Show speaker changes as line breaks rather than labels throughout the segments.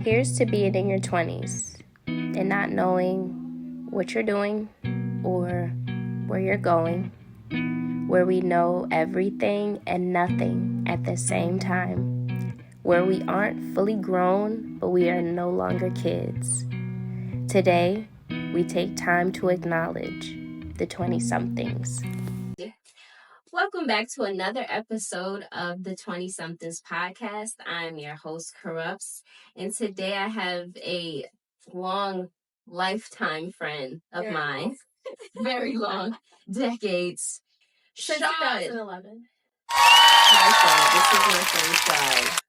Here's to being in your 20s and not knowing what you're doing or where you're going, where we know everything and nothing at the same time, where we aren't fully grown, but we are no longer kids. Today, we take time to acknowledge the 20-somethings. Welcome back to another episode of the 20-somethings podcast. I'm your host, Corrupts, and today I have a long lifetime friend of mine. Very long, decades.
Since 2011.
Hi, friend. This is my friend, Shad.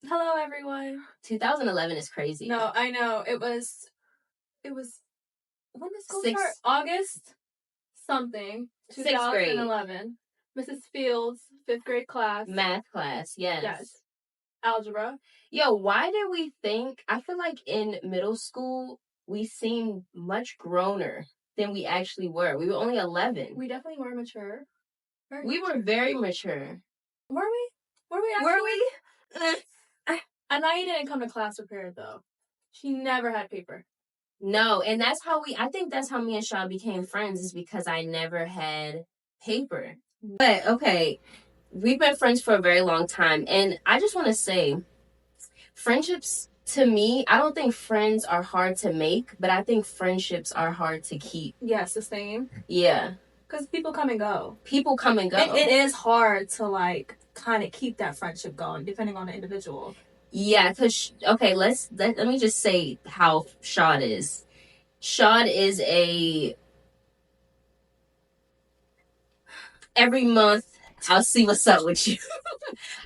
Hello, everyone.
2011 is crazy.
No, I know. It was, when did school start? August something. 2011. Mrs. Fields, 5th grade class.
Math class, yes.
Algebra.
Yo, why did we think, I feel like in middle school, we seemed much growner than we actually were. We were only 11.
We definitely were mature.
We were very mature.
Were we? Were we actually? Anaya didn't come to class prepared, though. She never had paper.
No, and I think that's how me and Shaw became friends, is because I never had paper. But, okay, we've been friends for a very long time, and I just want to say, friendships, to me, I don't think friends are hard to make, but I think friendships are hard to keep.
Yes, the same.
Yeah.
Because people come and go.
It
is hard to, kind of keep that friendship going, depending on the individual.
Yeah, because, okay, let me just say how Shad is. Shad is every month, I'll see what's up with you.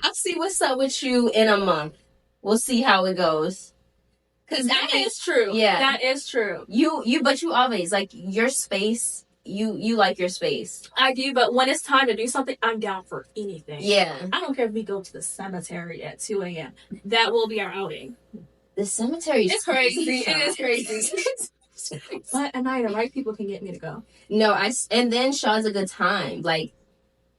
I'll see what's up with you in a month. We'll see how it goes. Because
that is true.
Yeah.
That is true.
But you always, your space, you like your space.
I do, but when it's time to do something, I'm down for anything.
Yeah.
I don't care if we go to the cemetery at 2 a.m. That will be our outing.
The cemetery is
crazy. It is crazy. But Anaya, the right people can get me to go.
No, and then Shaw's a good time.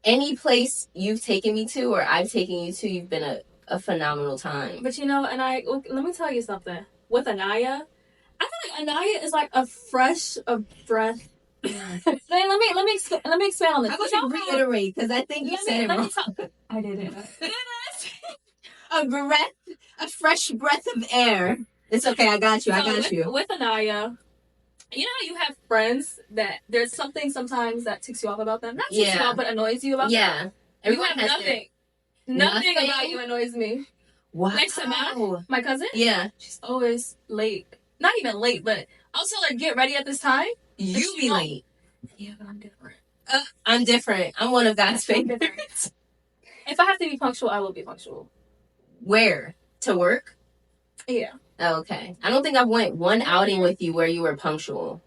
Any place you've taken me to or I've taken you to, you've been a phenomenal time.
But let me tell you something. With Anaya, I feel like Anaya is like a fresh of breath. let me expand on this.
How about you reiterate? Because I think you said it wrong.
I didn't.
A fresh breath of air. It's okay. I got you.
With Anaya, you know how you have friends that there's something sometimes that ticks you off about them? Not ticks you off, but annoys you about them?
Yeah.
Everyone has nothing about you annoys me.
Wow.
Next to Matt, my cousin?
Yeah.
She's always late. Not even late, but I'll tell her, get ready at this time.
You be late.
Yeah, but I'm different.
I'm different. I'm one of God's favorites.
If I have to be punctual, I will be punctual.
Where? To work?
Yeah.
Oh, okay. I don't think I've went one outing with you where you were punctual.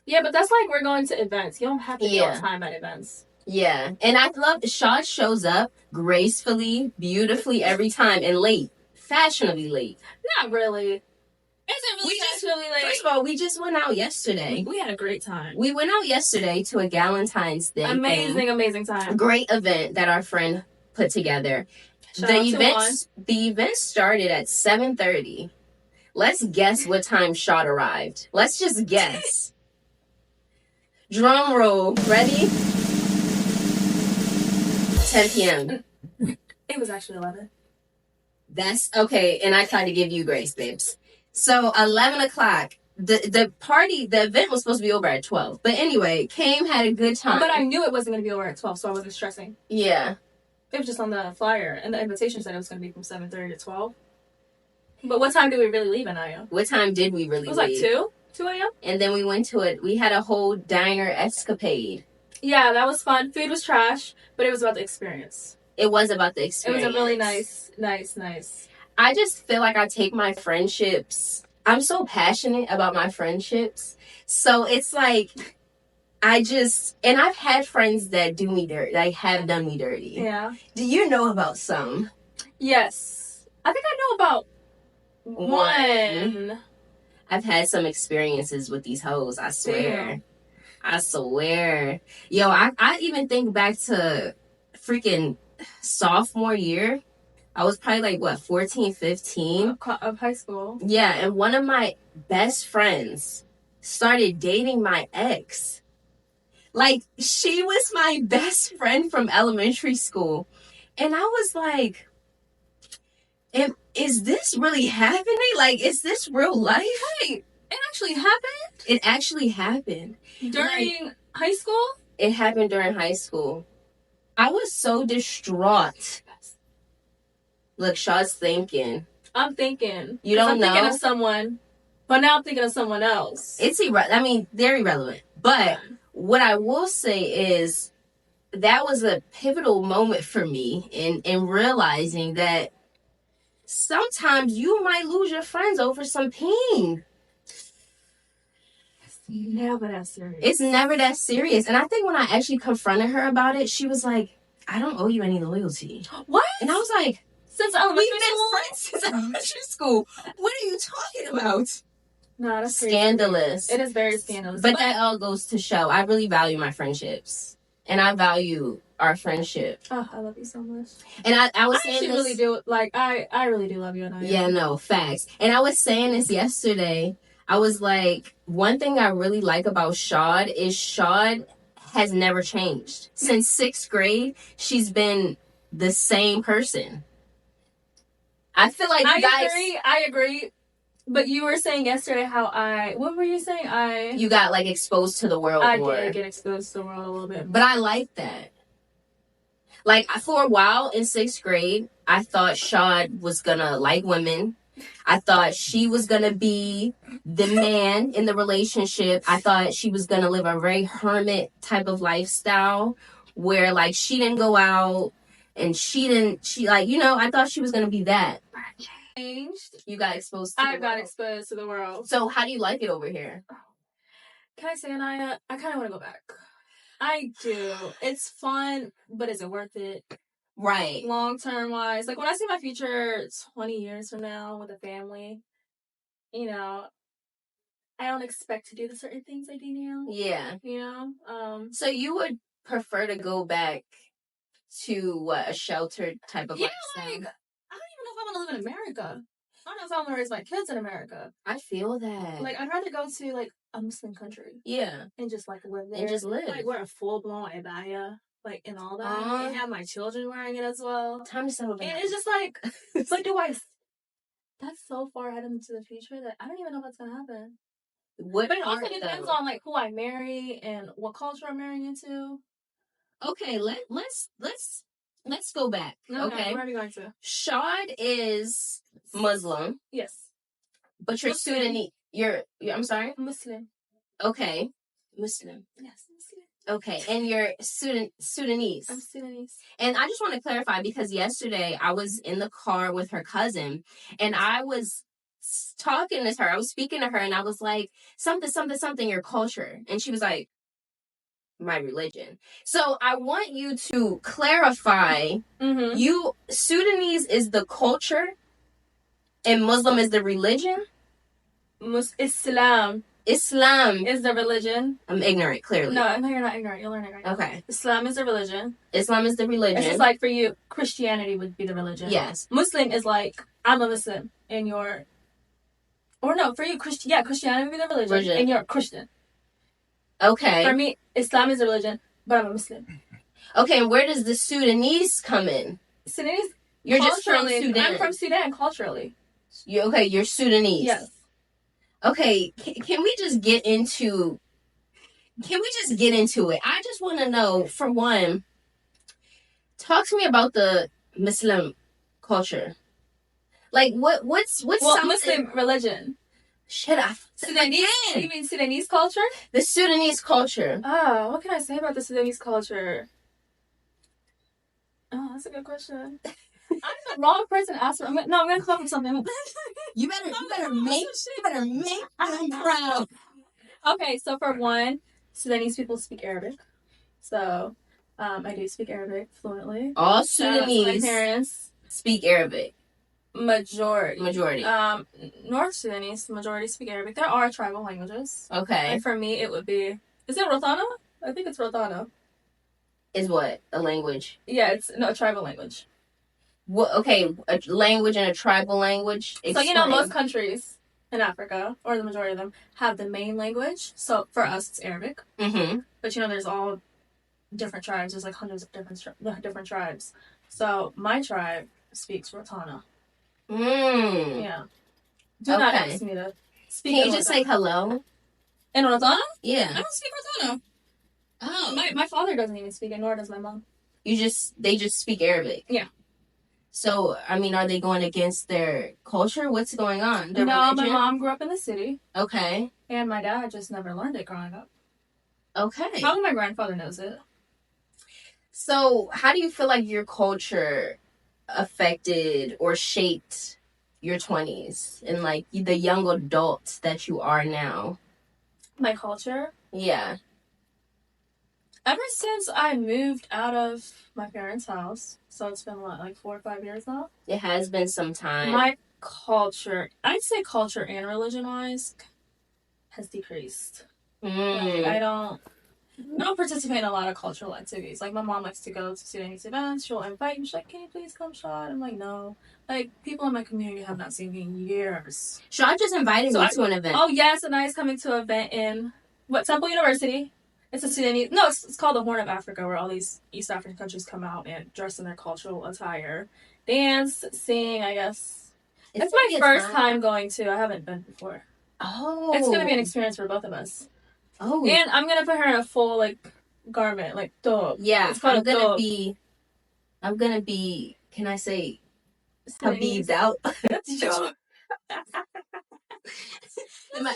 Yeah, but that's we're going to events. You don't have to be on time at events.
Yeah. And I love Shad shows up gracefully, beautifully every time, and late. Fashionably late.
Not really. Is it really fashionably late?
First of all, we just went out yesterday.
We had a great time.
We went out yesterday to a Galentine's Day.
Amazing time.
Great event that our friend put together. The event started at 7:30. Let's guess what time Shad arrived. Let's just guess. Drum roll. Ready? 10 p.m.
It was actually 11.
That's okay. And I tried to give you grace, babes. So 11 o'clock. The event was supposed to be over at 12. But anyway, came, had a good time.
But I knew it wasn't going to be over at 12, so I wasn't stressing.
Yeah.
It was just on the flyer, and the invitation said it was going to be from 7:30 to 12. But what time did we really leave, Anaya?
What time did we really leave?
It was 2 a.m.
And then we went to it. We had a whole diner escapade.
Yeah, that was fun. Food was trash, but it was about the experience.
It was about the experience.
It was a really nice.
I just feel like I take my friendships. I'm so passionate about my friendships. So it's and I've had friends that do me dirty, have done me dirty.
Yeah.
Do you know about some?
Yes. I think I know about one.
I've had some experiences with these hoes, I swear. Damn. I swear. Yo, I even think back to freaking sophomore year.
I was probably like, 14, 15?
Of high school.
Yeah, and one of my best friends started dating my ex. Like, she was my best friend from elementary school. And I was like, is this really happening? Like, is this real life?
Wait, it actually happened?
It actually happened.
During high school?
It happened during high school. I was so distraught. Look, Shaw's thinking.
I'm thinking.
You don't know?
I'm thinking of someone, but now I'm thinking of someone else.
It's they're irrelevant. But what I will say is that was a pivotal moment for me in realizing that sometimes you might lose your friends over some ping.
It's never that serious.
It's never that serious. And I think when I actually confronted her about it, she was like, I don't owe you any loyalty.
What?
And I was like,
since elementary school?
We've been friends since elementary school. What are you talking about?
No, that's
scandalous.
Crazy. It is very scandalous.
But that all goes to show I really value my friendships. And I value our friendship.
Oh, I love you so much.
And I was saying this.
really do. Like, I really do love you. And
yeah, no, facts. And I was saying this yesterday. I was like, one thing I really like about Shad is Shad has never changed. Since 6th grade, she's been the same person. I feel like
I agree. But you were saying yesterday what were you saying?
You got, like, exposed to the world more.
I did get exposed to the world a little bit.
But I like that. Like, for a while in 6th grade, I thought Shad was gonna like women. I thought she was gonna be the man in the relationship. I thought she was gonna live a very hermit type of lifestyle where, like, she didn't go out and I thought she was gonna be that.
Changed.
You got exposed to the world.
I got exposed to the world.
So how do you like it over here?
Can I say, Anaya, I kind of want to go back. I do. It's fun, but is it worth it?
Right.
Long-term wise. Like, when I see my future 20 years from now with a family, I don't expect to do the certain things I do now.
Yeah. So you would prefer to go back to, a sheltered type of lifestyle?
Like, I don't even know if I want to live in America. I don't know if I want to raise my kids in America.
I feel that.
Like, I'd rather go to, like, a Muslim country.
Yeah.
And just, like, live there.
And just live.
Like, wear a full-blown abaya, like, and all that. And have my children wearing it as well.
Time to settle down.
And it's just like, but that's so far ahead into the future that I don't even know what's going to happen. But it also depends on, like, who I marry and what culture I'm marrying into.
Okay, let's go back. Okay.
Where are we going to?
Shad is Muslim.
Yes.
But you're Sudanese. I'm sorry?
Muslim.
Okay. Muslim.
Yes, Muslim.
Okay, and you're Sudanese.
I'm Sudanese.
And I just want to clarify because yesterday I was in the car with her cousin and I was talking to her. I was speaking to her and I was like, something, your culture. And she was like, my religion. So I want you to clarify.
Mm-hmm.
Sudanese is the culture and Muslim is the religion?
Islam is the religion.
I'm ignorant, clearly.
No, you're not ignorant. You'll learn it right now.
Okay.
Islam is the religion.
Islam is the religion.
It's just like for you, Christianity would be the religion.
Yes.
Muslim is like, I'm a Muslim and you're... Or no, for you, Christianity would be the religion. And you're Christian.
Okay.
For me, Islam is a religion, but I'm a Muslim.
Okay, and where does the Sudanese come in?
Sudanese?
You're just from Sudan.
I'm from Sudan, culturally.
You're Sudanese.
Yes.
Okay, can we just get into it? I just want to know, for one, talk to me about the Muslim culture. Like, what's something...
Muslim religion.
Shut up.
Sudanese? You mean Sudanese culture?
The Sudanese culture.
Oh, what can I say about the Sudanese culture? Oh, that's a good question. I'm the wrong person to ask for. I'm going to come up with something.
You better make them proud.
Okay, so for one, Sudanese people speak Arabic. So, I do speak Arabic fluently.
All Sudanese
my parents
speak Arabic.
Majority. North Sudanese, majority speak Arabic. There are tribal languages.
Okay.
And for me, it would be... Is it Rotana? I think it's Rotana.
Is what? A language?
Yeah, it's a tribal language.
A language and a tribal language. Explain.
So, most countries in Africa, or the majority of them, have the main language. So, for us, it's Arabic.
Mm-hmm.
But, there's all different tribes. There's, hundreds of different tribes. So, my tribe speaks Rotana. Yeah. Do not ask me to speak.
Can you just say hello?
In Rotana?
Yeah.
I don't speak Rotana. Oh. My father doesn't even speak it, nor does my mom.
They just speak Arabic?
Yeah.
So, are they going against their culture? What's going on? Their
religion?
My
mom grew up in the city.
Okay.
And my dad just never learned it growing up.
Okay.
Probably my grandfather knows it.
So, how do you feel like your culture affected or shaped your 20s and, the young adult that you are now?
My culture?
Yeah.
Ever since I moved out of my parents' house, so it's been, 4 or 5 years now?
It has been some time.
My culture, I'd say culture and religion-wise, has decreased. I don't participate in a lot of cultural activities. My mom likes to go to Sudanese events. She'll invite me. She's like, can you please come, Shad? I'm like, no. People in my community have not seen me in years.
Shad just invited me to an event.
Oh, yes, and I was coming to an event in, Temple University. It's a Sudanese, no, it's called the Horn of Africa, where all these East African countries come out and dress in their cultural attire. Dance, sing, I guess. It's my first time going to. I haven't been before.
Oh.
It's going to be an experience for both of us.
Oh.
And I'm going to put her in a full, garment, thobe.
Yeah.
It's called
I'm going to be, can I say, Habib's out? Sure. Am I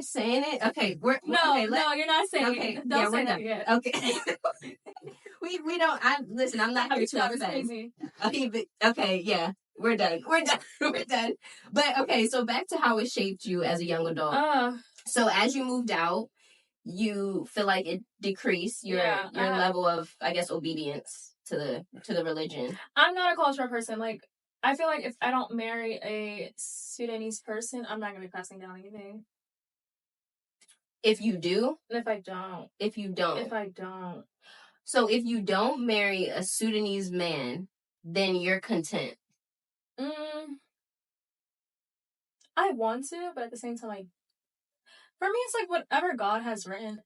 saying it? Okay,
no, you're not saying it. Don't say that yet.
Okay. we don't. I'm not here to offend. Okay, yeah, we're done. But okay, so back to how it shaped you as a young adult. So as you moved out, you feel like it decreased your level of, I guess, obedience to the religion. I'm
not a cultural person. I feel like if I don't marry a Sudanese person, I'm not going to be passing down anything.
If you do?
And if I don't.
If you don't.
If I don't.
So if you don't marry a Sudanese man, then you're content.
I want to, but at the same time, for me, it's whatever God has written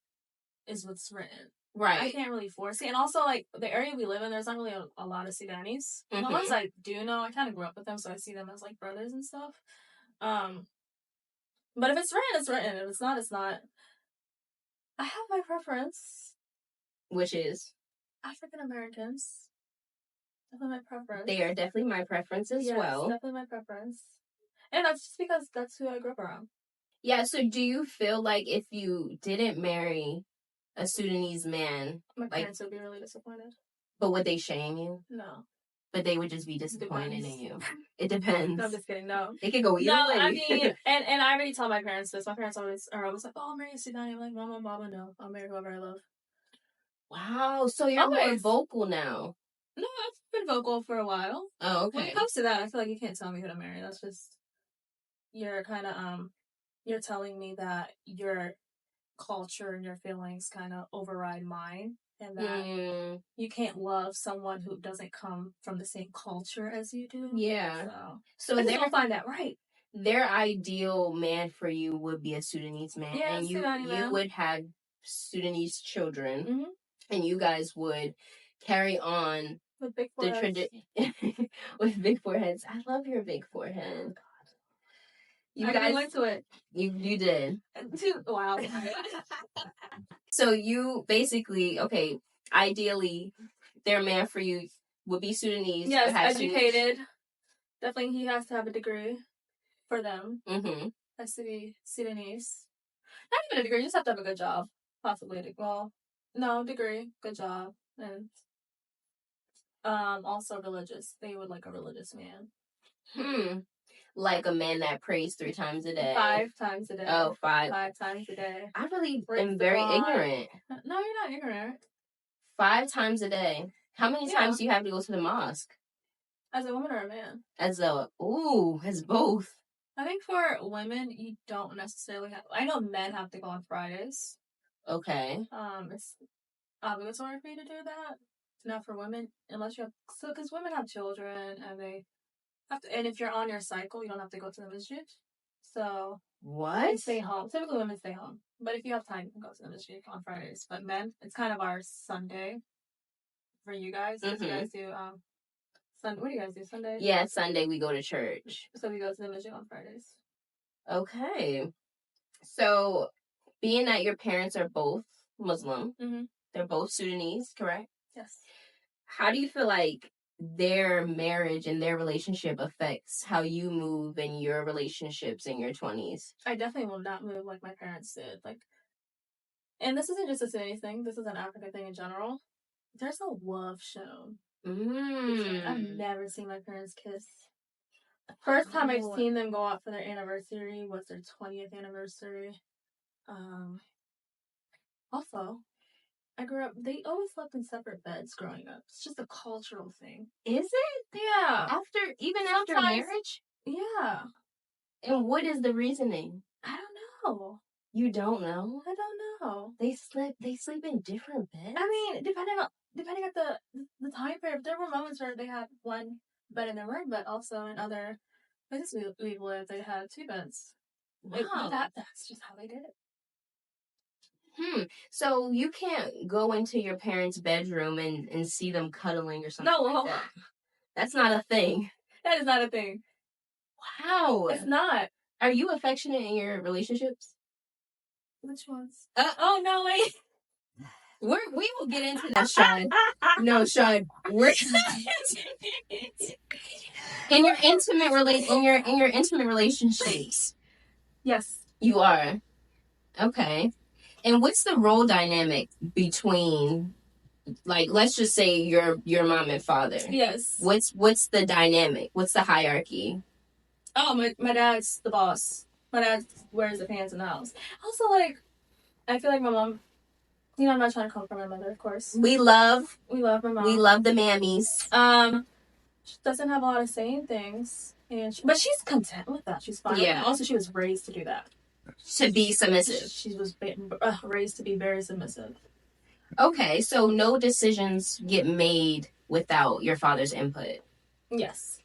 is what's written.
Right.
I can't really force it. And also, the area we live in, there's not really a lot of Sudanese. Mm-hmm. The ones I do know, I kind of grew up with them, so I see them as, brothers and stuff. But if it's written, it's written. If it's not, it's not. I have my preference.
Which is?
African Americans. Definitely my preference.
They are definitely my preference as well.
Yes, definitely my preference. And that's just because that's who I grew up around.
Yeah, so do you feel like if you didn't marry a Sudanese man,
my parents would be really disappointed?
But would they shame you?
No.
But they would just be disappointed in you. It depends.
No, I'm just kidding. No.
It could go either way.
I mean, and I already tell my parents this. My parents are always like, oh, I'll marry a Sudani. I'm like, Mama, no. I'll marry whoever I love.
Wow. So you're more vocal now.
No, I've been vocal for a while.
Oh, okay.
When it comes to that, I feel like you can't tell me who to marry. That's just, you're kind of, you're telling me that your culture and your feelings kind of override mine. And that you can't love someone who doesn't come from the same culture as you do.
Yeah.
So they don't find that right.
Their ideal man for you would be a Sudanese man.
Yeah,
and you would have Sudanese children.
Mm-hmm.
And you guys would carry on
with big foreheads.
With big foreheads. I love your big forehead.
You guys went to it.
You did.
Wow.
So you basically, ideally, their man for you would be Sudanese.
Yes, educated. Definitely, he has to have a degree for them.
Mm-hmm.
Has to be Sudanese. Not even a degree, you just have to have a good job. Possibly. Degree, good job. And also religious. They would like a religious man.
Like a man that prays 3 times a day.
5 times a day.
Oh, 5.
5 times a day.
I really am very ignorant.
No, you're not ignorant.
5 times a day. How many times do you have to go to the mosque?
As a woman or a man?
As both.
I think for women, you don't necessarily have... I know men have to go on Fridays.
Okay.
It's obligatory for you to do that. Not for women, unless you have, so, because women have children and they have to, and if you're on your cycle, you don't have to go to the masjid. So,
What?
you stay home. Typically, women stay home. But if you have time, you can go to the masjid on Fridays. But men, it's kind of our Sunday for you guys. You guys do, what do you guys do, Sunday?
Yeah, Sunday we go to church.
So we go to the masjid on Fridays.
Okay. So, being that your parents are both Muslim, they're both Sudanese, correct?
Yes.
How do you feel like their marriage and their relationship affects how you move in your relationships in your 20s?
I definitely will not move like my parents did. Like, and this isn't just a Sudanese thing. This is an African thing in general. There's no love shown. I've never seen my parents kiss. First time I've seen them go out for their anniversary was their 20th anniversary. Also, I grew up, they always slept in separate beds growing up. It's just a cultural thing.
Is it?
Yeah.
After marriage?
Yeah.
And what is the reasoning?
I don't know.
You don't know?
I don't know.
They sleep in different beds?
I mean, depending on the time period, there were moments where they had one bed in their room, but also in other places we lived, they had two beds.
Wow.
That's just how they did it.
So you can't go into your parents' bedroom and see them cuddling or something like that. That's not a thing.
That is not a thing.
Wow.
It's not.
Are you affectionate in your relationships?
Which ones? Oh, no, wait.
We will get into that, Sean. No, Sean. We're in your intimate relationships.
Yes.
You are. Okay. And what's the role dynamic between, like, let's just say your mom and father?
Yes.
What's the dynamic? What's the hierarchy?
Oh, my dad's the boss. My dad wears the pants in the house. Also, like, I feel like my mom, you know, I'm not trying to come from my mother, of course.
We love
my mom.
We love the mammies.
She doesn't have a lot of saying things, but she's content with that. She's fine. Yeah. Also, she was raised to do that.
To be submissive.
She was raised to be very submissive.
Okay, so no decisions get made without your father's input. Yes.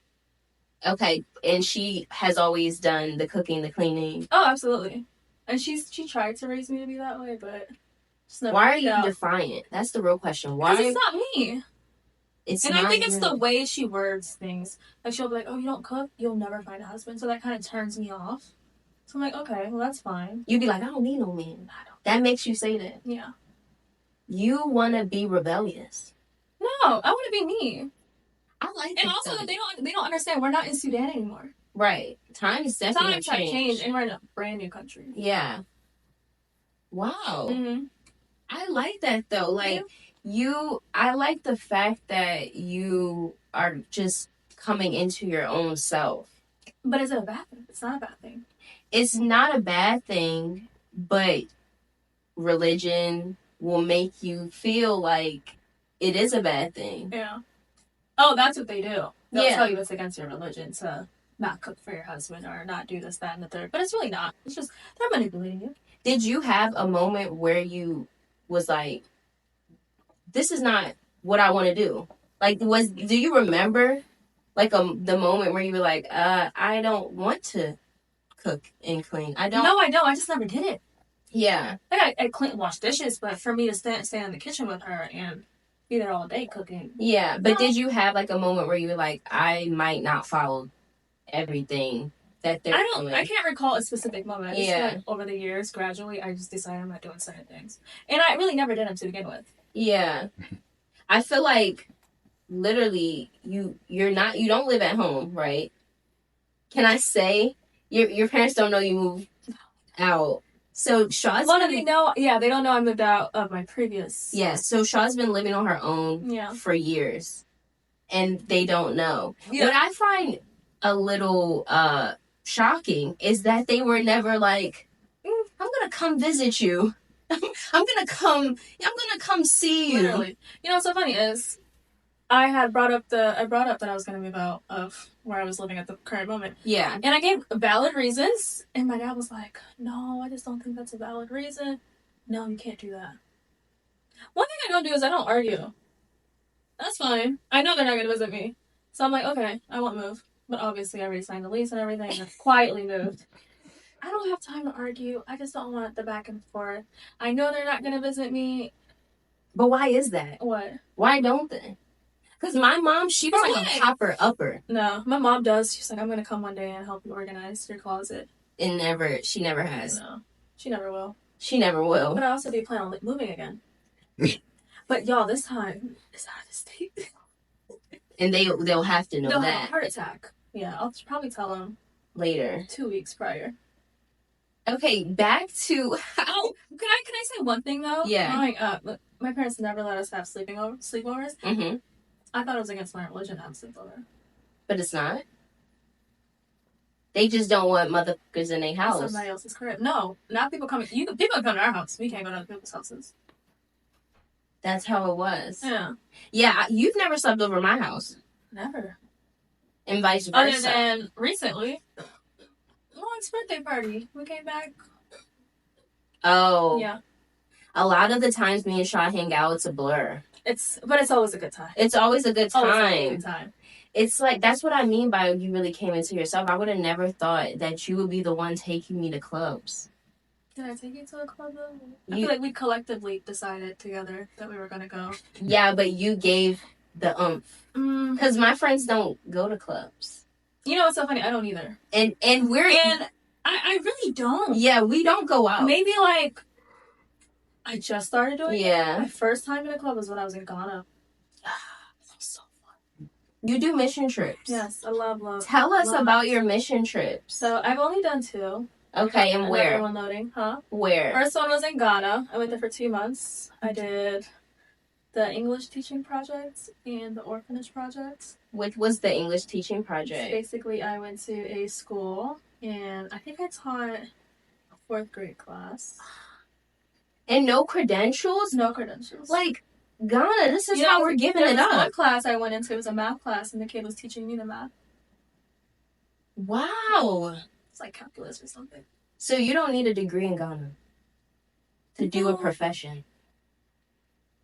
Okay, and she has always done the cooking, the cleaning.
Oh, absolutely. And she tried to raise me to be that way, but
why are you defiant? That's the real question. Why?
Because it's not me. I think it's the way she words things. Like, she'll be like, "Oh, you don't cook, you'll never find a husband." So that kind of turns me off. So I'm like, okay, well, that's fine.
You'd be like, I don't need no man. That makes you say that.
Yeah.
You want to be rebellious.
No, I want to be me.
I like
that. And also that they don't understand we're not in Sudan anymore.
Right. Times have changed.
And we're in a brand new country.
Yeah. Wow. Mm-hmm. I like that, though. Like, I like the fact that you are just coming into your own self.
But is it a bad thing? It's not a bad thing.
It's not a bad thing, but religion will make you feel like it is a bad thing.
Yeah. Oh, that's what they do. They'll tell you it's against your religion to not cook for your husband or not do this, that, and the third. But it's really not. It's just, they're manipulating you.
Did you have a moment where you was like, this is not what I want to do? Like, do you remember, like, the moment where you were like, I don't want to cook and clean? I don't.
No, I don't. I just never did it.
Yeah.
Like, I wash dishes, but for me to stand in the kitchen with her and be there all day cooking.
Yeah, but did you have, like, a moment where you were like, I might not follow everything that they're doing?
I can't recall a specific moment. I just feel like over the years, gradually, I just decided I'm not doing certain things. And I really never did them to begin with. Yeah.
I feel like, literally, you don't live at home, right? Can I say, your parents don't know you moved out. So Shaw's
they don't know I moved out of my previous.
Yeah, so Shaw's been living on her own for years. And they don't know. Yeah. What I find a little shocking is that they were never like, I'm gonna come visit you. I'm gonna come see you.
Literally. You know what's so funny is I brought up that I was gonna move out of where I was living at the current moment.
Yeah.
And I gave valid reasons, and my dad was like, "No, I just don't think that's a valid reason. No, you can't do that." One thing I don't do is I don't argue. That's fine. I know they're not going to visit me. So I'm like, okay, I won't move. But obviously, I already signed the lease and everything. And I've quietly moved. I don't have time to argue. I just don't want the back and forth. I know they're not going to visit me.
But why is that?
What?
Why don't they? Because my mom, she was like a popper upper.
No, my mom does. She's like, I'm going to come one day and help you organize your closet.
And she never has.
No, she never will.
She never will.
But I also do plan on moving again. But y'all, this time, it's out of the state.
And they'll have to know
They'll
that.
have a heart attack. Yeah, I'll probably tell them
later.
2 weeks prior.
Okay, back to how.
Oh, can I say one thing though?
Yeah.
Growing up, my parents never let us have sleepovers.
Mm-hmm.
I thought it was against my religion to have sleepover.
But it's not. They just don't want motherfuckers in their house.
Somebody else's crib. No, not people coming. People come to our house. We can't go to other people's houses.
That's how it was.
Yeah.
Yeah, you've never slept over my house.
Never.
And vice versa.
Other than recently, Lauren's birthday party. We came back.
Oh.
Yeah.
A lot of the times me and Shaw hang out, it's a blur.
But it's always a good time.
It's always a good time.
Always a good time.
It's like, that's what I mean by you really came into yourself. I would have never thought that you would be the one taking me to clubs.
Did I take you to a club though? I feel like we collectively decided together that we were going to go.
Yeah, but you gave the oomph. Because my friends don't go to clubs.
You know what's so funny? I don't either.
And we're in...
I really don't.
Yeah, we don't go out.
Maybe like... I just started doing it.
Yeah.
My first time in a club was when I was in Ghana. That was so fun.
You do mission trips.
Yes, I love.
Tell us about your mission trips.
So I've only done 2.
Okay, and where?
Another one loading, huh?
Where?
First one was in Ghana. I went there for 2 months. I did the English teaching project and the orphanage project.
Which was the English teaching project?
Basically, I went to a school, and I think I taught a 4th grade class.
And no credentials?
No credentials.
Like, Ghana, this is how we're giving it up.
One class I went into, it was a math class, and the kid was teaching me the math.
Wow.
It's like calculus or something.
So you don't need a degree in Ghana to do a profession?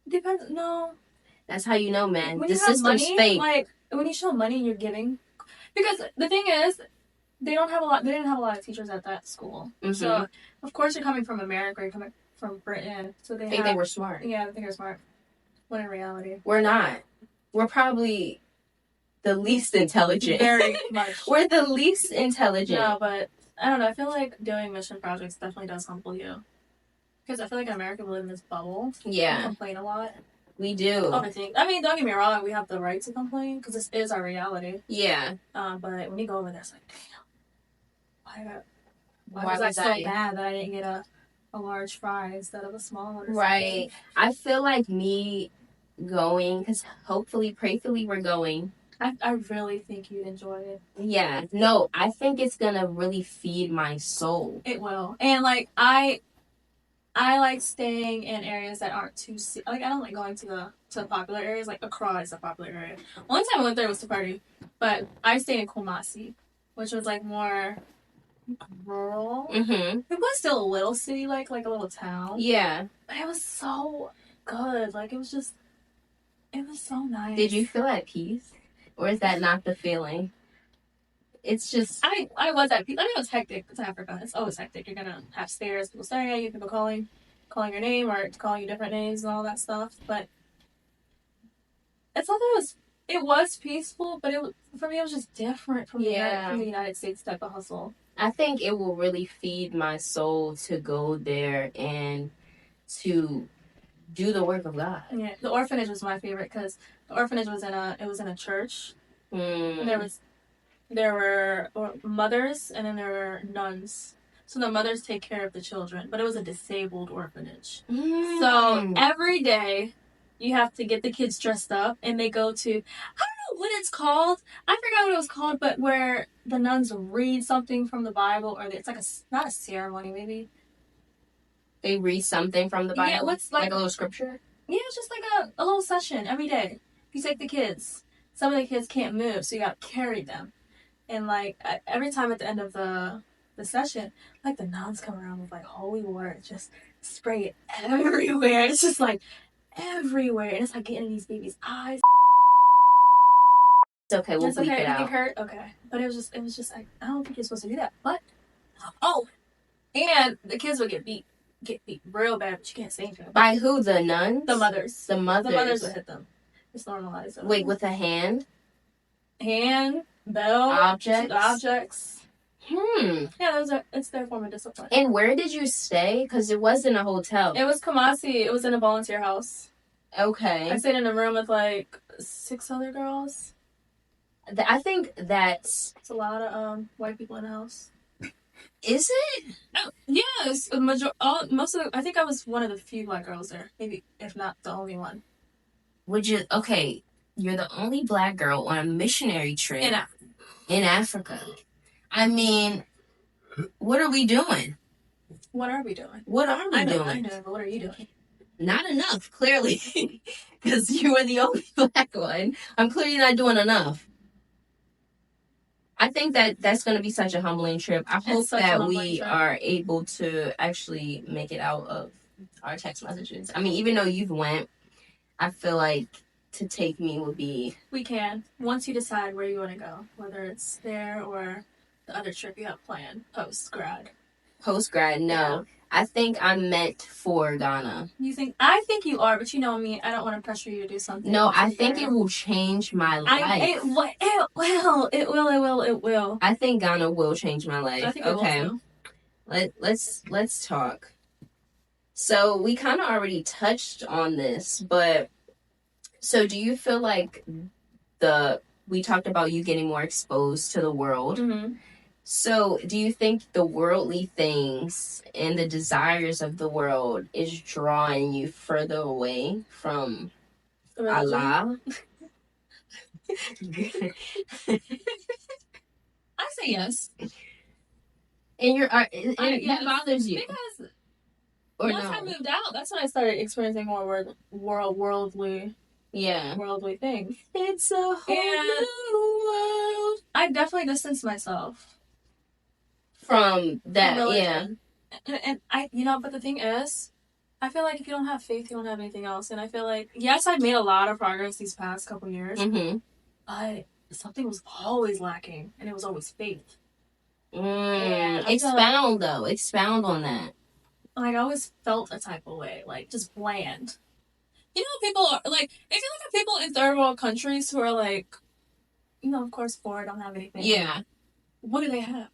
Depends. No.
That's how you know, man.
When
The
you have
system's
money,
fake.
like, when you show money, you're giving. Because the thing is, they didn't have a lot of teachers at that school.
Mm-hmm.
So, of course, you're coming from America, you're coming from Britain. So they
think they were smart.
Yeah, I think they're smart. When in reality,
we're not. We're probably the least intelligent.
Very much.
We're the least intelligent.
No, but I don't know. I feel like doing mission projects definitely does humble you. Because I feel like in America we live in this bubble.
Yeah.
We complain a lot.
We do.
I mean, don't get me wrong. We have the right to complain because this is our reality.
Yeah.
But when you go over there, it's like, damn. Why was I so bad that I didn't get a large fry instead of a small one?
Right. I feel like me going, because hopefully, prayfully, we're going.
I really think you'd enjoy it.
Yeah. No, I think it's going to really feed my soul.
It will. And, like, I like staying in areas that aren't too... Like, I don't like going to popular areas. Like, Accra is a popular area. One time I went there was to party. But I stayed in Kumasi, which was, like, more rural.
Mm-hmm.
It was still a little city, like a little town.
Yeah.
But it was so good. Like, it was so nice.
Did you feel at peace? Or is that not the feeling? It's just...
I was at peace. I mean, it was hectic. It's Africa. It's always hectic. You're gonna have stares, people staring at you, people calling your name or calling you different names and all that stuff. But it's not that it was peaceful, but for me it was just different from the United States type of hustle.
I think it will really feed my soul to go there and to do the work of God.
Yeah, the orphanage was my favorite because the orphanage was in a church.
Mm.
There were mothers and then there were nuns. So the mothers take care of the children, but it was a disabled orphanage.
Mm.
So every day you have to get the kids dressed up and they go to, I don't know what it's called. I forgot what it was called, but where the nuns read something from the Bible, or it's like not a ceremony, maybe.
They read something from the Bible?
Yeah, what's
like a little scripture?
Yeah, it's just like a little session every day. You take the kids. Some of the kids can't move, so you got to carry them. And, like, every time at the end of the session, like, the nuns come around with, like, holy water, just spray it everywhere. It's just, like, everywhere. And it's, like, getting in these babies' eyes.
It's okay. We'll bleep it out.
Hurt. Okay, but it was just like, I don't think you're supposed to do that. But and the kids would get beat real bad, but you can't say anything.
By who? The nuns?
The mothers.
The mothers.
The mothers would hit them. It's normalized.
Wait, with a hand?
Hand, bell, objects. Yeah, it's their form of discipline.
And where did you stay? Because it wasn't a hotel.
It was Kumasi. It was in a volunteer house.
Okay.
I stayed in a room with like 6 other girls.
I think that's...
It's a lot of white people in the house.
Is it?
Yes. I think I was one of the few black girls there. Maybe, if not the only one.
Okay, you're the only black girl on a missionary trip. In Africa. I mean, what are we doing?
What are we doing?
I know,
but what are you doing?
Not enough, clearly. Because you were the only black one. I'm clearly not doing enough. I think that's going to be such a humbling trip. I hope that we are able to actually make it out of our text messages. I mean, even though you've went, I feel like to take me would be...
We can. Once you decide where you want to go, whether it's there or the other trip you have planned post-grad.
Post-grad, no. Yeah. I think I'm meant for Ghana.
You think? I think you are, but you know me. I don't want to pressure you to do something.
No, I think it will change my life.
It will.
I think Ghana will change my life.
I think it will too.
Let's talk. So we kind of already touched on this, but so do you feel like we talked about you getting more exposed to the world?
Mm-hmm.
So, do you think the worldly things and the desires of the world is drawing you further away from Allah?
I say yes.
And that bothers you?
Because once I moved out, that's when I started experiencing more worldly.
Yeah.
Worldly things.
It's a whole new world.
I definitely distanced myself
from that, religion.
And but the thing is, I feel like if you don't have faith, you don't have anything else. And I feel like, yes, I've made a lot of progress these past couple years, but something was always lacking, and it was always faith.
Expound on that.
Like, I always felt a type of way, like, just bland. You know, people are, like, if you look at people in third world countries who are, like, of course, poor, don't have anything.
Yeah.
What do they have?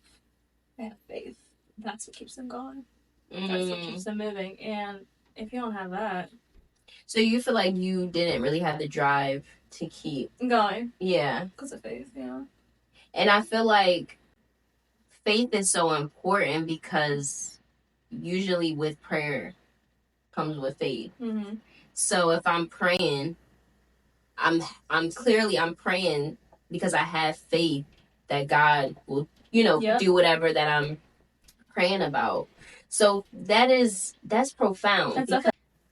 They have faith. That's what keeps them going. That's what keeps them moving. And if you don't have that...
So you feel like you didn't really have the drive to keep...
going.
Yeah.
Because of faith, yeah.
And I feel like faith is so important because usually with prayer comes with faith. Mm-hmm. So if I'm praying, I'm praying because I have faith that God will, do whatever that I'm praying about. So that's profound. Because,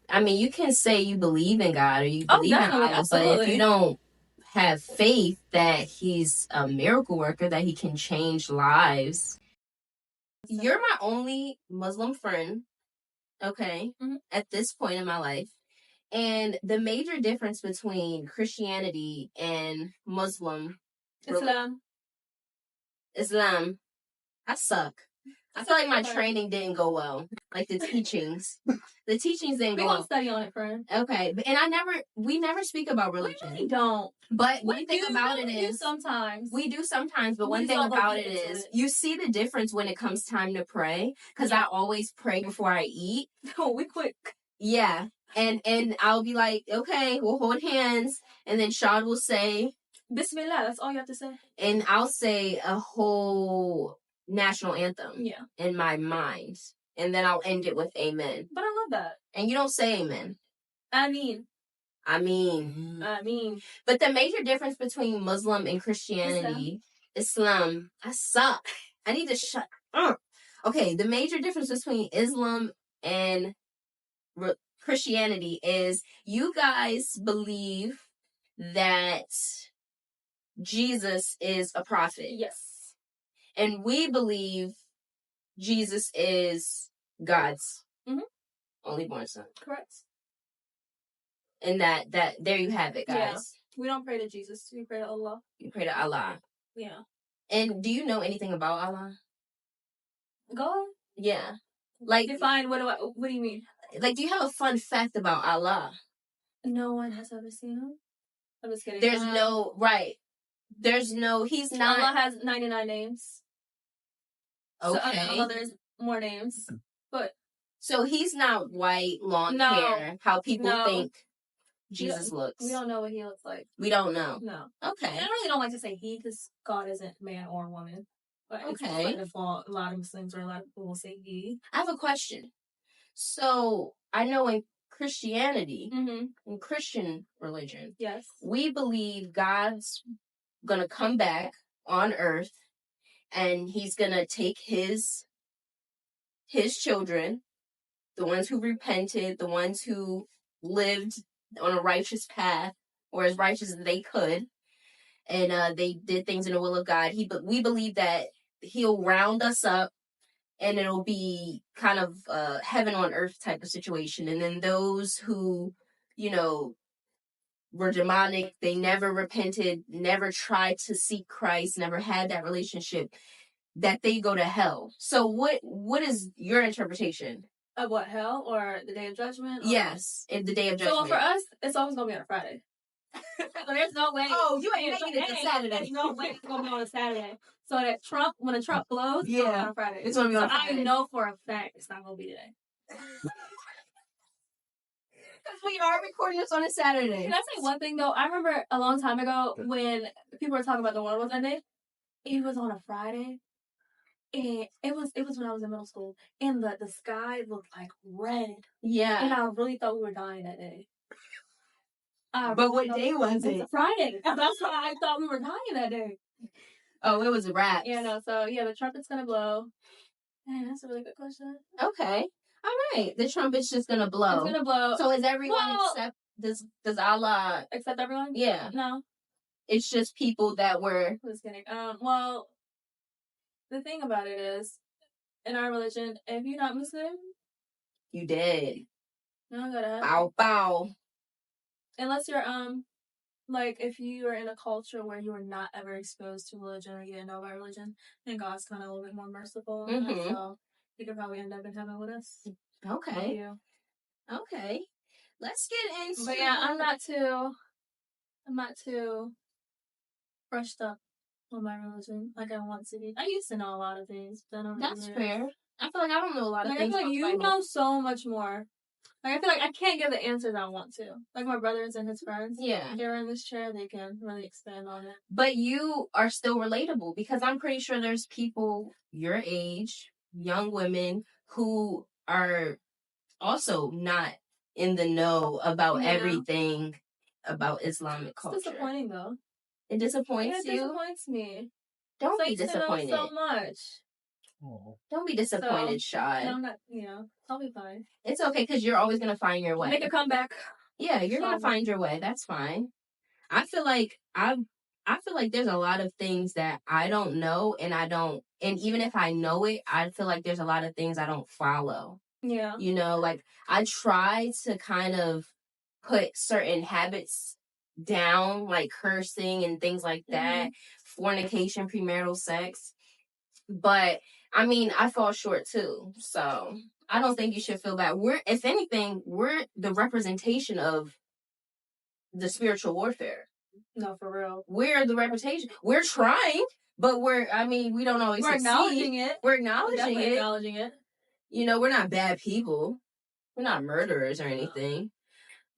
I mean, you can say you believe in God or you believe in Allah, but if you don't have faith that He's a miracle worker, that He can change lives. You're my only Muslim friend, okay, at this point in my life. And the major difference between Christianity and Muslim... Islam. I suck. I feel like my training didn't go well. Like the teachings. The teachings didn't go well.
We won't study on it, friend.
Okay. And we never speak about religion.
We really don't.
But one thing about it is...
We do sometimes.
But one thing about it is, you see the difference when it comes time to pray. Because I always pray before I eat.
Oh, we quick.
Yeah. And I'll be like, okay, we'll hold hands. And then Shad will say...
Bismillah, that's all you have to say.
And I'll say a whole national anthem in my mind. And then I'll end it with amen.
But I love that.
And you don't say amen.
I mean.
But the major difference between Muslim and Christianity, Islam, I suck. I need to shut up. Okay, the major difference between Islam and Christianity is you guys believe that Jesus is a prophet.
Yes.
And we believe Jesus is God's only born son.
Correct.
And that there you have it, guys.
We don't pray to Jesus. We pray to Allah.
You pray to Allah.
Yeah.
And do you know anything about Allah?
God?
Yeah. Like,
define what do you mean?
Like, do you have a fun fact about Allah?
No one has ever seen him. I'm just kidding.
There's no, right. There's no, he's not.
Allah has 99 names.
Okay.
So, Allah, there's more names. But.
So he's not white, long hair, how people think Jesus looks.
We don't know what he looks like.
We don't know.
No.
Okay.
And I really don't like to say he, because God isn't man or woman. But it's by default, a lot of Muslims or a lot of people will say he.
I have a question. So I know in Christianity, in Christian religion,
yes,
we believe God's gonna come back on earth and he's gonna take his children, the ones who repented, the ones who lived on a righteous path, or as righteous as they could, and they did things in the will of God. We believe that he'll round us up and it'll be kind of heaven on earth type of situation. And then those who, were demonic, they never repented, never tried to seek Christ, never had that relationship, that they go to hell. So what is your interpretation?
Of what, hell or the Day of Judgment? Or...
Yes, in the Day of Judgment.
So for us, it's always going to be on a Friday. So there's no way.
Oh, you ain't making it to Saturday.
There's no way it's going to be on a Saturday. So that when the Trump blows, it's on a Friday.
It's going to be on a Friday.
I know for a fact it's not going to be today.
Because we are recording this on a Saturday.
Can I say one thing, though? I remember a long time ago when people were talking about the world was ending. It was on a Friday. And it was when I was in middle school. And the sky looked like red.
Yeah.
And I really thought we were dying that day.
But what day was it?
It's a Friday. That's why I thought we were dying that day.
Oh, it was a wrap.
Yeah, no. So, yeah, the trumpet's going to blow. Man, that's a really good question.
Okay. All right. The trumpet's just going to blow.
It's going to blow.
So is everyone except... Does Allah...
Accept everyone?
Yeah.
No.
It's just people that were...
Just kidding. Well, the thing about it is, in our religion, if you're not Muslim...
You dead.
No, gotta...
Bow, bow.
Unless you're, like, if you are in a culture where you were not ever exposed to religion or you didn't know about religion, then God's kind of a little bit more merciful. So you could probably end up in heaven with us.
Okay. Okay. Let's get into...
But yeah, I'm not too brushed up on my religion like I want to be. I used to know a lot of things, but I don't
That's fair. I feel like I don't know a lot of things.
I feel like you know so much more. Like, I feel like I can't give the answers I want to. Like, my brothers and his friends.
Yeah.
They're in this chair. They can really expand on it.
But you are still relatable because I'm pretty sure there's people your age, young women, who are also not in the know about everything about Islamic culture.
It's disappointing, though.
It disappoints you?
It disappoints me.
Don't be disappointed.
So much.
Oh. Don't be disappointed, Shad.
I'm not, I'll be fine.
It's okay, because you're always going to find your way.
Make a comeback.
Yeah, you're going to find your way. That's fine. I feel like there's a lot of things that I don't know, and even if I know it, I feel like there's a lot of things I don't follow.
Yeah.
Like, I try to kind of put certain habits down, like cursing and things like that, fornication, premarital sex. But, I mean, I fall short too. So, I don't think you should feel bad. If anything, we're the representation of the spiritual warfare.
No, for real.
We're the representation. We're trying, but we don't always succeed.
Acknowledging it.
We're acknowledging it.
Acknowledging it.
We're not bad people. We're not murderers or anything.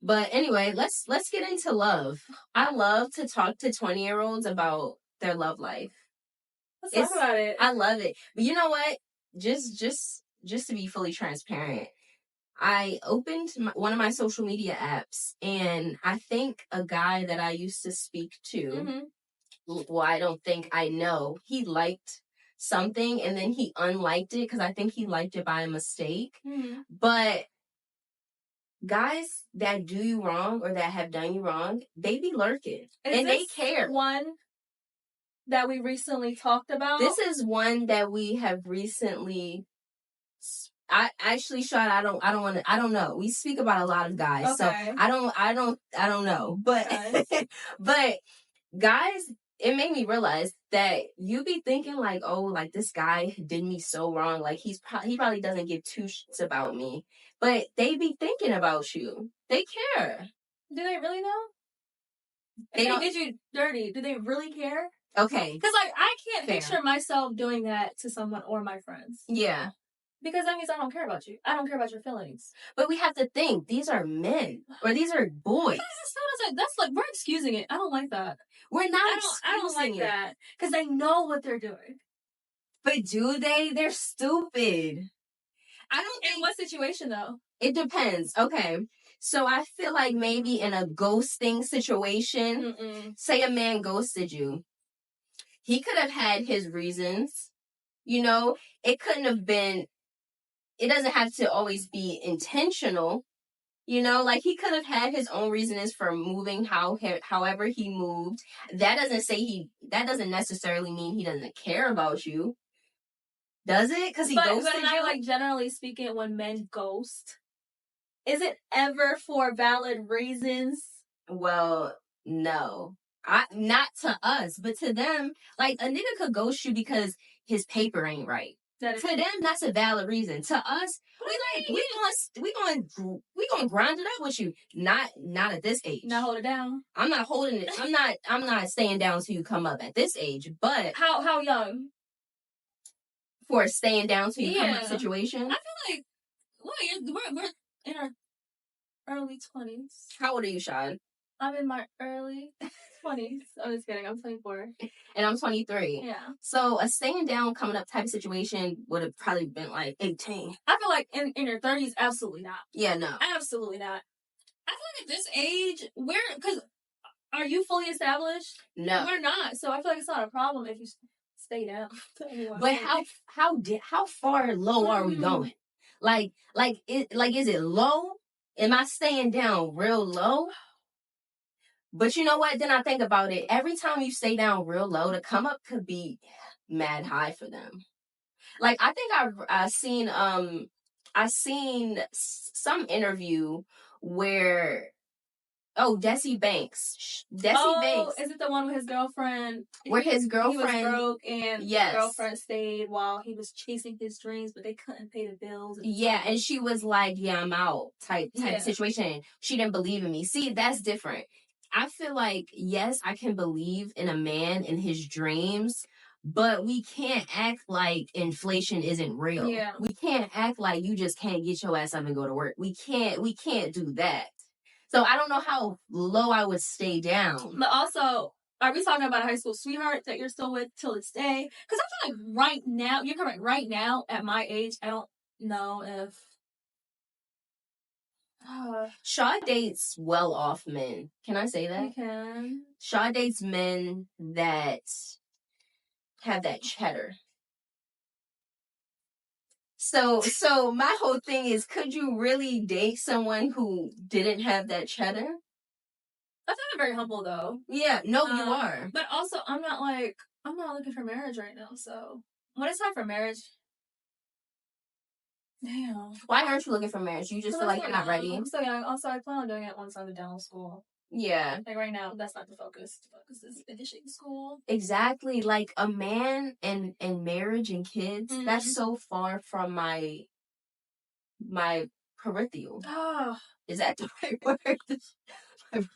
But anyway, let's get into love. I love to talk to 20-year-olds about their love life.
Let's talk about it.
I love it. But you know what? Just to be fully transparent, I opened one of my social media apps, and I think a guy that I used to speak to, well, I don't think I know, he liked something, and then he unliked it, because I think he liked it by mistake. But guys that do you wrong or that have done you wrong, they be lurking. And they care.
One that we recently talked about?
This is one that we have recently I actually, Sean, I don't know. We speak about a lot of guys,
Okay.
so I don't know. But
Okay.
but guys, it made me realize that you be thinking like, oh, like this guy did me so wrong. Like he probably doesn't give two shits about me, but they be thinking about you. They care.
Do they really know? If they did you dirty, do they really care?
Okay.
Because like I can't picture myself doing that to someone or my friends.
Yeah.
Because that means I don't care about you. I don't care about your feelings.
But we have to think, these are men. Or these are boys.
That's like, we're excusing it. I don't like that.
We're not
I don't like that. Because they know what they're doing.
But do they? They're stupid. I don't think...
In what situation, though?
It depends. Okay. So I feel like maybe in a ghosting situation, say a man ghosted you. He could have had his reasons. You know, it couldn't have been... It doesn't have to always be intentional, you know, like he could have had his own reasons for moving however he moved. That doesn't necessarily mean he doesn't care about you. Does it? Because he ghosted you?
But like generally speaking, when men ghost, is it ever for valid reasons?
Well, no. Not to us, but to them, like a nigga could ghost you because his paper ain't right. To them, that's a valid reason. To us, we gonna grind it up with you. Not at this age.
Not hold it down.
I'm not holding it. I'm not staying down till you come up at this age. But
how young?
For a staying down till you come up situation.
I feel like we're in our early 20s.
How old are you, Sean?
I'm in my early 20s. I'm just kidding. I'm 24.
And I'm 23.
Yeah.
So a staying down, coming up type of situation would have probably been like 18.
I feel like in your 30s, absolutely not.
Yeah, no.
Absolutely not. I feel like at this age, because are you fully established?
No.
We're not. So I feel like it's not a problem if you stay down.
But how far low are we going? Like is it low? Am I staying down real low? But you know what? Then I think about it. Every time you stay down real low, the come up could be mad high for them. Like I think I seen some interview where Desi Banks. Banks.
Is it the one with his girlfriend?
Where his girlfriend
he was broke and his girlfriend stayed while he was chasing his dreams, but they couldn't pay the bills.
And she was like, "Yeah, I'm out." Type situation. She didn't believe in me. See, that's different. I feel like, yes, I can believe in a man and his dreams, but we can't act like inflation isn't real.
Yeah.
We can't act like you just can't get your ass up and go to work. We can't do that. So I don't know how low I would stay down.
But also, are we talking about a high school sweetheart that you're still with till this day? Because I feel like right now, you're correct, right now, at my age, I don't know if...
Shaw dates well-off men. Can I say that?
You can.
Shaw dates men that have that cheddar. So my whole thing is, could you really date someone who didn't have that cheddar?
That's not very humble, though.
Yeah, no, you are.
But also, I'm not looking for marriage right now, so... When it's time for marriage... Damn.
Why aren't you looking for marriage? You just feel like you're not ready?
I'm so young. Also, I plan on doing it once I'm done with school.
Yeah.
Like right now, that's not the focus. The focus is finishing school.
Exactly. Like a man and marriage and kids, that's so far from my peripheral.
Oh.
Is that the right word?
I'm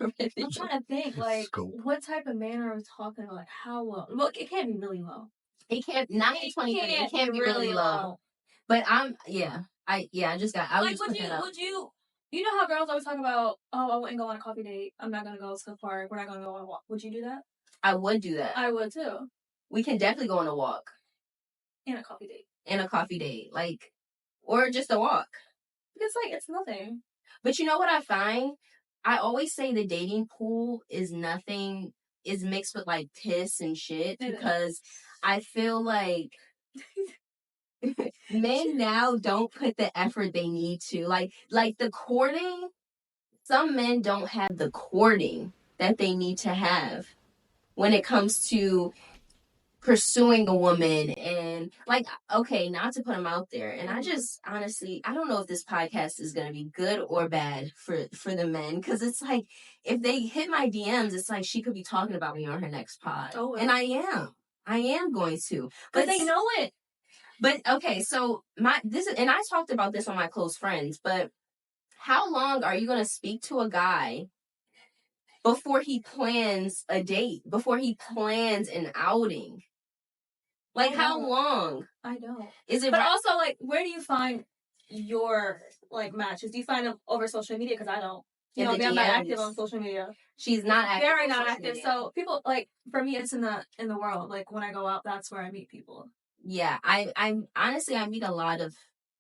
trying to think, like, what type of man are we talking about? Like, how low? Well, it can't be really low.
It can't, not in 23. It can't be really low. But I just got, I was
like, would you know how girls always talk about, I wouldn't go on a coffee date. I'm not going to go to the park. We're not going to go on a walk. Would you do that?
I would do that.
I would too.
We can definitely go on a walk.
And a coffee date.
Like, or just a walk.
It's like, it's nothing.
But you know what I find? I always say the dating pool is mixed with like piss and shit, because I feel like men now don't put the effort they need to. Like the courting, some men don't have the courting that they need to have when it comes to pursuing a woman and like, okay, not to put them out there. And I just honestly, I don't know if this podcast is going to be good or bad for the men. Because it's like, if they hit my DMs, it's like she could be talking about me on her next pod. Oh, well. And I am going to.
But they know it.
But okay, so and I talked about this on my close friends, but how long are you going to speak to a guy before he plans a date, before he plans an outing? Like, how long?
I know.
Is it?
But also, like, where do you find your like matches? Do you find them over social media? Because I don't. You know, I'm not active on social media.
She's not active.
Very not active. Media. So people like, for me, it's in the world. Like when I go out, that's where I meet people.
Yeah, I honestly I meet a lot of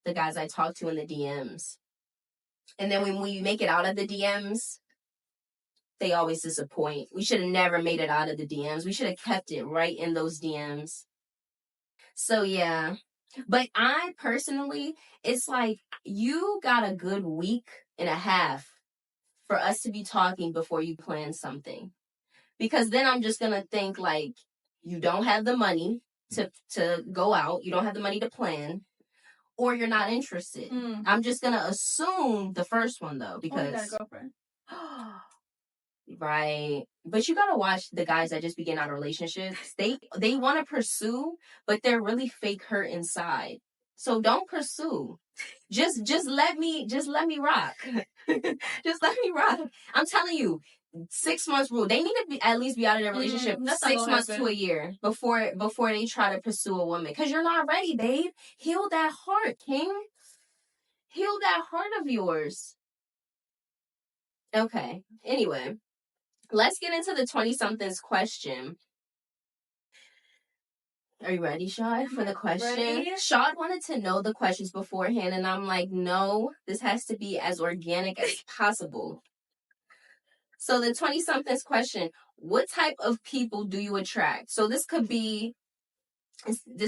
the guys I talk to in the DMs, and then when we make it out of the DMs, they always disappoint. We should have never made it out of the DMs. We should have kept it right in those DMs. So yeah, but I personally, it's like you got a good week and a half for us to be talking before you plan something, because then I'm just gonna think like you don't have the money to go out, you don't have the money to plan, or you're not interested. I'm just gonna assume the first one though, because
you got a girlfriend.
Right. But you gotta watch the guys that just begin out of relationships. They want to pursue, but they're really fake hurt inside. So don't pursue. Just let me rock. Just let me rock. I'm telling you, 6 months rule. They need to at least be out of their relationship 6 months to a year before they try to pursue a woman. Because you're not ready, babe. Heal that heart, King. Heal that heart of yours. Okay. Anyway. Let's get into the 20-somethings question. Are you ready, Shad, for the question?
Ready?
Shad wanted to know the questions beforehand, and I'm like, no, this has to be as organic as possible. So the 20-somethings question, what type of people do you attract? So this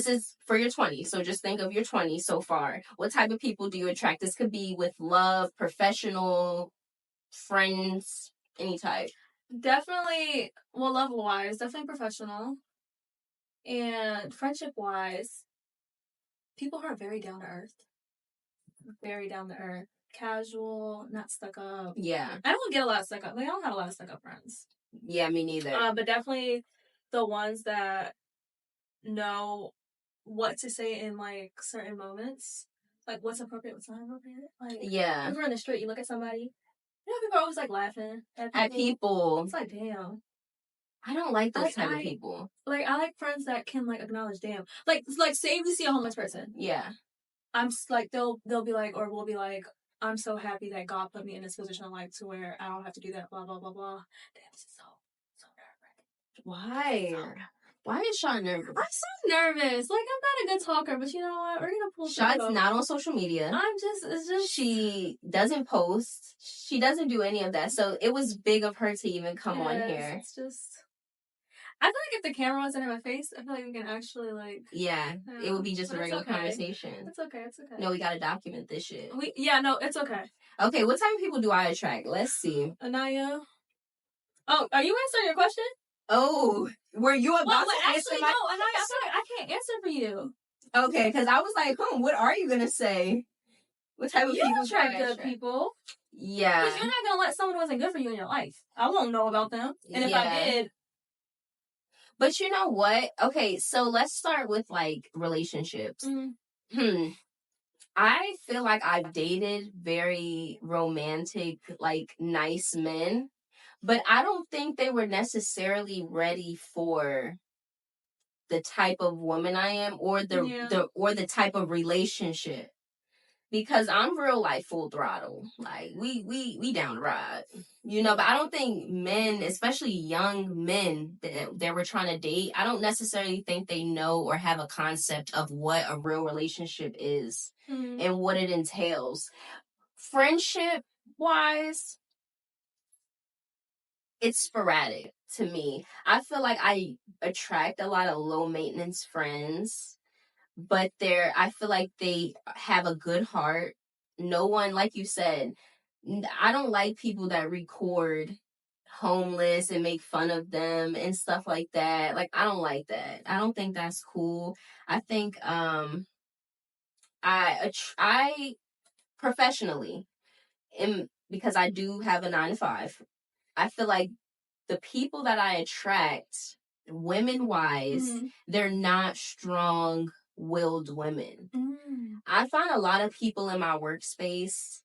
is for your 20s, so just think of your 20s so far. What type of people do you attract? This could be with love, professional, friends, any type.
Definitely, well, love-wise, definitely professional. And friendship-wise, people who are very down-to-earth. Very down-to-earth. Casual, not stuck up.
Yeah.
I don't get a lot of stuck up. Like, I don't have a lot of stuck up friends.
Yeah, me neither.
But definitely the ones that know what to say in, like, certain moments. Like, what's appropriate, what's not appropriate. Like,
yeah.
if you're in the street, you look at somebody. You know, people are always, like, laughing
at people.
It's like, damn.
I don't like those type of people.
Like, I like friends that can, like, acknowledge, damn. Like, say we see a homeless person.
Yeah.
I'm, like, they'll be like, or we'll be like, I'm so happy that God put me in this position of life to where I don't have to do that, blah, blah, blah, blah. Damn, this is so nerve-wracking.
Why? Why is Sean nervous?
I'm so nervous. Like, I'm not a good talker, but you know what? We're gonna pull
Sean's not on social media.
It's just...
She doesn't post. She doesn't do any of that. So it was big of her to even come on here.
It's just... I feel like if the camera wasn't in my face, I feel like we can actually, like...
Yeah, it would be just a regular conversation.
It's okay.
No, we gotta document this shit.
No, it's okay.
Okay, what type of people do I attract? Let's see.
Anaya. Oh, are you answering your question?
Oh, were you about to answer my...
No, Anaya, I feel like I can't answer for you.
Okay, because I was like, what are you gonna say? What type of people
attract good people?
Yeah.
Because you're not gonna let someone who wasn't good for you in your life. I won't know about them. And if I did...
But you know what? Okay, so let's start with, like, relationships. I feel like I've dated very romantic, like, nice men, but I don't think they were necessarily ready for the type of woman I am or the type of relationship. Because I'm real life full throttle. Like, we down to ride. You know, but I don't think men, especially young men that we're trying to date, I don't necessarily think they know or have a concept of what a real relationship is and what it entails. Friendship-wise, it's sporadic to me. I feel like I attract a lot of low-maintenance friends. But I feel like they have a good heart. No one, like you said, I don't like people that record homeless and make fun of them and stuff like that. Like, I don't like that. I don't think that's cool. I think I professionally because I do have a 9-to-5. I feel like the people that I attract, women-wise, they're not strong-willed women. I find a lot of people in my workspace,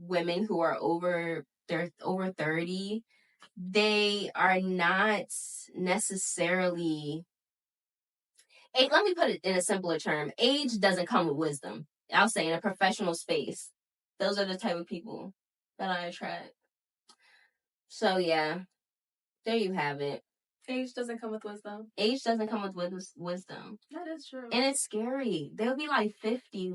women who are over 30, they are not necessarily... Let me put it in a simpler term. Age doesn't come with wisdom. I'll say in a professional space, those are the type of people that I attract. So yeah, there you have it.
Age doesn't come with wisdom.
Age doesn't come with wisdom.
That is true.
And it's scary. They'll be like 50,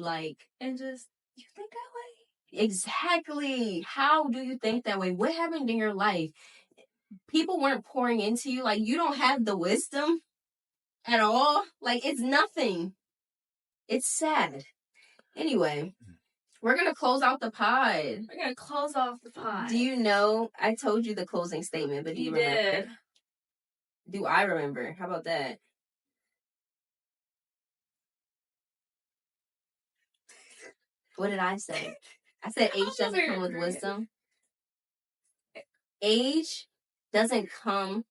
and just, you think that way?
Exactly. How do you think that way? What happened in your life? People weren't pouring into you. Like, you don't have the wisdom at all. Like, it's nothing. It's sad. Anyway, we're going to close out the pod.
We're going to close off the pod.
Do you know, I told you the closing statement, but do you remember?
Did.
Do I remember? How about that? What did I say? I said age doesn't come with wisdom. Age doesn't come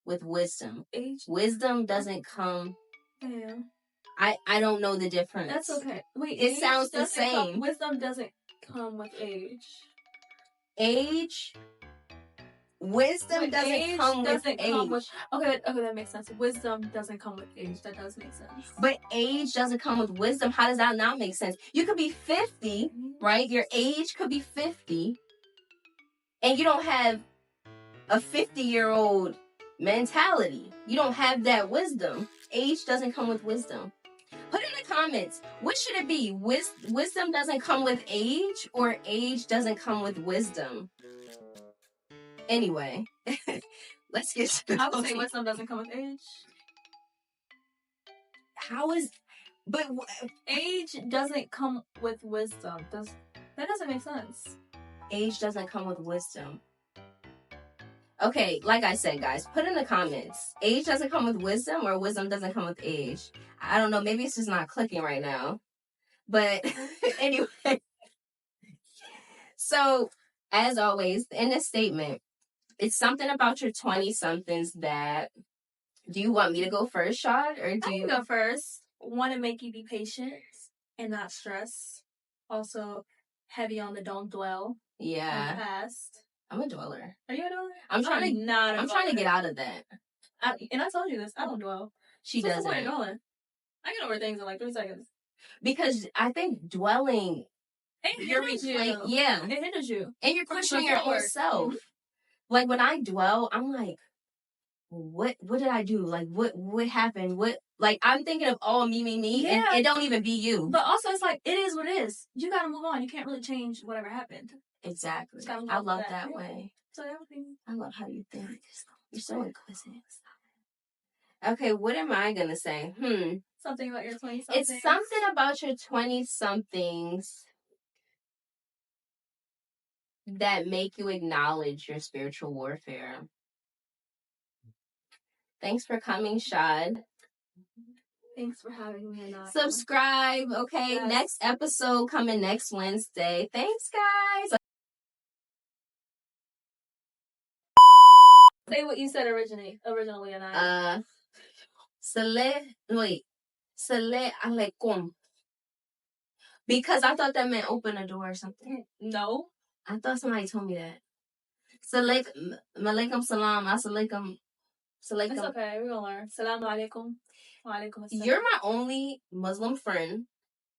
with wisdom. Wisdom doesn't come...
Yeah.
I don't know the difference.
That's okay. Wait,
it sounds the same.
Wisdom doesn't come with age.
Wisdom doesn't come with age.
Okay, that makes sense. Wisdom doesn't come with age. That does make sense.
But age doesn't come with wisdom. How does that not make sense? You could be 50, right? Your age could be 50, and you don't have a 50-year-old mentality. You don't have that wisdom. Age doesn't come with wisdom. Put in the comments, what should it be? Wisdom doesn't come with age, or age doesn't come with wisdom? Anyway, let's get to
I would say wisdom doesn't come with age.
But
age doesn't come with wisdom. That doesn't make sense.
Age doesn't come with wisdom. Okay, like I said, guys, put in the comments. Age doesn't come with wisdom, or wisdom doesn't come with age. I don't know. Maybe it's just not clicking right now. But anyway. So, as always, in this statement, it's something about your 20-somethings that... Do you want me to go first, Shad? Or do you
go first? Want to make you be patient and not stress. Also, heavy on the don't dwell.
Yeah.
On the past.
I'm a dweller.
Are you a dweller?
I'm trying to get out of that.
I told you this. I don't dwell.
She doesn't.
I get over things in like 3 seconds.
Because I think dwelling...
You're replaying.
Yeah.
It hinders you.
And you're questioning your own self. Like, when I dwell, I'm like, what did I do? Like, what happened? I'm thinking of all me, and it don't even be you.
But also, it's like, it is what it is. You gotta move on. You can't really change whatever happened.
Exactly. I love that way.
So
I love how you think. You're so inquisitive. Okay, what am I gonna say?
Something about your 20-somethings.
It's something about your 20-somethings that make you acknowledge your spiritual warfare. Thanks for coming, Shad.
Thanks for having me.
Subscribe, okay? Yes. Next episode coming next Wednesday. Thanks, guys.
Say what you said originally, and
Salam alaikum. Because I thought that meant open a door or something.
No.
I thought somebody told me that. Malaikum salam. Assalamualaikum.
It's okay. We're gonna learn. Salaam alaikum. Wa alaikum assalam.
You're my only Muslim friend